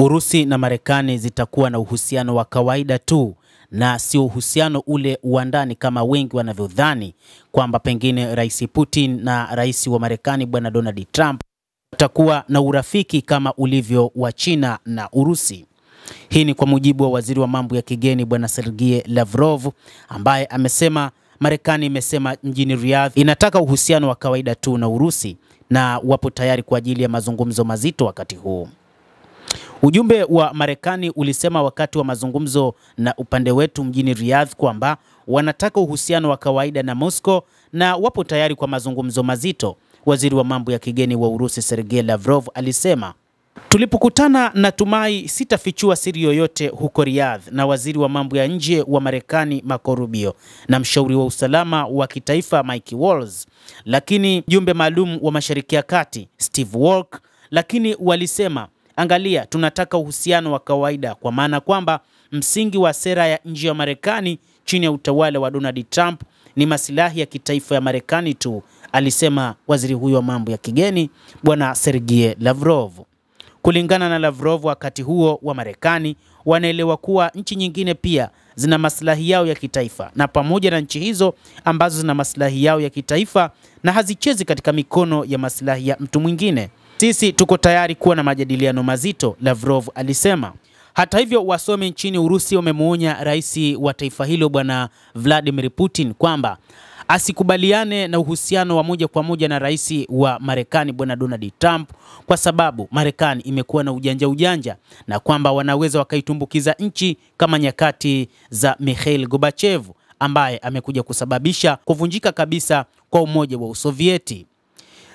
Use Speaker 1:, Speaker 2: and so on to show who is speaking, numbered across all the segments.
Speaker 1: Urusi na Marekani zitakuwa na uhusiano wa kawaida tu na sio uhusiano ule wa ndani kama wengi wanavyodhani kwamba pengine Rais Putin na Rais wa Marekani Bwana Donald Trump watakuwa na urafiki kama ulivyo wa China na Urusi. Hii ni kwa mujibu wa waziri wa mambo ya kigeni Bwana Sergei Lavrov, ambaye amesema Marekani imesema mjini Riyadh inataka uhusiano wa kawaida tu na Urusi na wapo tayari kwa ajili ya mazungumzo mazito wakati huu. Ujumbe wa Marekani ulisema wakati wa mazungumzo na upande wetu mjini Riyadh kwamba wanataka uhusiano wa kawaida na Moscow na wapo tayari kwa mazungumzo mazito. Waziri wa mambo ya kigeni wa Urusi Sergei Lavrov alisema, tulipokutana natumai sitafichua siri yoyote huko Riyadh na waziri wa mambo ya nje wa Marekani Marco Rubio na mshauri wa usalama wa kitaifa Mike Waltz, lakini mjumbe maalum wa Mashariki ya Kati Steve Witkoff, lakini walisema, angalia, tunataka uhusiano wa kawaida kwa maana kwamba msingi wa sera ya nje ya Marekani chini ya utawala wa Donald Trump ni maslahi ya kitaifa ya Marekani tu, alisema waziri huyo wa mambo ya kigeni Bwana Sergei Lavrov. Kulingana na Lavrov, wakati huo wa Marekani wanaelewa kuwa nchi nyingine pia zina maslahi yao ya kitaifa, na pamoja na nchi hizo ambazo zina maslahi yao ya kitaifa na hazichezi katika mikono ya maslahi ya mtu mwingine, sisi tuko tayari kuwa na majadiliano mazito, Lavrov alisema. Hata hivyo, wasomi nchini Urusi wamemuonya rais wa taifa hilo Bwana Vladimir Putin kwamba asikubaliane na uhusiano wa moja kwa moja na rais wa Marekani Bwana Donald Trump kwa sababu Marekani imekuwa na ujanja na kwamba wanaweza wakaitumbukiza nchi kama nyakati za Mikhail Gorbachev ambaye amekuja kusababisha kuvunjika kabisa kwa Umoja wa Usovieti.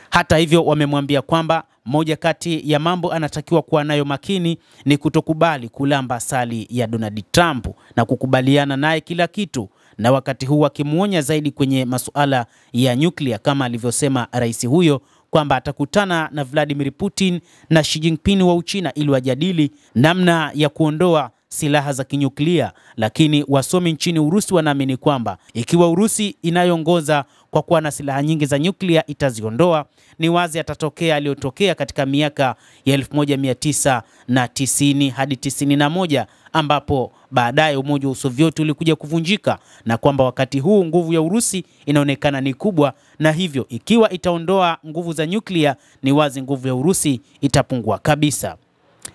Speaker 1: Hata hivyo, wamemwambia kwamba moja kati ya mambo anatakiwa kuwa nayo makini ni kutokubali kulamba asali ya Donald Trump na kukubaliana naye kila kitu, na wakati huu akimuonya zaidi kwenye masuala ya nyuklia kama alivyosema rais huyo kwamba atakutana na Vladimir Putin na Xi Jinping wa Uchina ili wajadili namna ya kuondoa silaha za kinyuklia. Lakini wasomi nchini Urusi wanaamini kwamba ikiwa Urusi inayoongoza kwa kuwa na silaha nyingi za nyuklia itaziondoa, ni wazi atatokea aliyotokea katika miaka ya 1990 hadi 91 ambapo baadaye Umoja wa Usovieti ulikuja kuvunjika, na kwamba wakati huu nguvu ya Urusi inaonekana ni kubwa, na hivyo ikiwa itaondoa nguvu za nyuklia, ni wazi nguvu ya Urusi itapungua kabisa.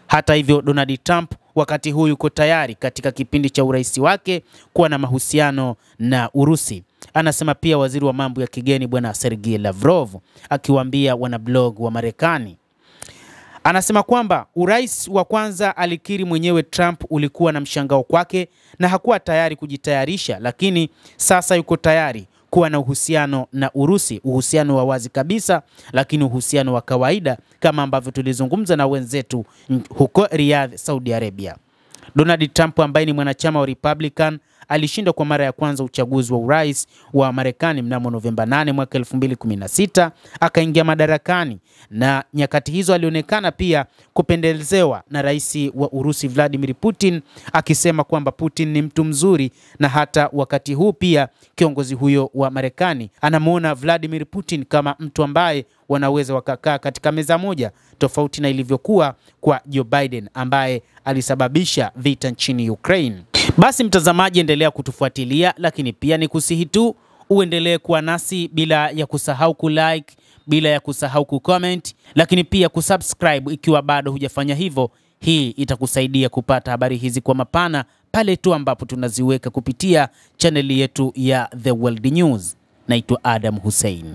Speaker 1: Hata hivyo, Donald Trump wakati huu yuko tayari katika kipindi cha urais wake kuwa na mahusiano na Urusi, anasema pia waziri wa mambo ya kigeni Bwana Sergei Lavrov akiwaambia wanablog wa Marekani. Anasema kwamba urais wa kwanza alikiri mwenyewe Trump ulikuwa na mshangao kwake na hakuwa tayari kujitayarisha, lakini sasa yuko tayari kuwa na uhusiano na Urusi, uhusiano wa wazi kabisa, lakini uhusiano wa kawaida kama ambavyo tulizungumza na wenzetu huko Riyadh, Saudi Arabia. Donald Trump ambaye ni mwanachama wa Republican alishinda kwa mara ya kwanza uchaguzi wa urais wa Marekani mnamo Novemba 8 mwaka 2016, akaingia madarakani, na nyakati hizo alionekana pia kupendelezewa na rais wa Urusi Vladimir Putin, akisema kwamba Putin ni mtu mzuri, na hata wakati huu pia kiongozi huyo wa Marekani anamuona Vladimir Putin kama mtu ambaye wanaweza wakakaa katika meza moja, tofauti na ilivyokuwa kwa Joe Biden ambaye alisababisha vita nchini Ukraine. Basi mtazamaji, endelea kutufuatilia, lakini pia ni kusihi tu uendelee kuwa nasi bila ya kusahau kulike, bila ya kusahau kucomment, lakini pia kusubscribe ikiwa bado hujafanya hivyo. Hii itakusaidia kupata habari hizi kwa mapana pale tu ambapo tunaziweka kupitia chaneli yetu ya The World News. Naitwa Adam Hussein.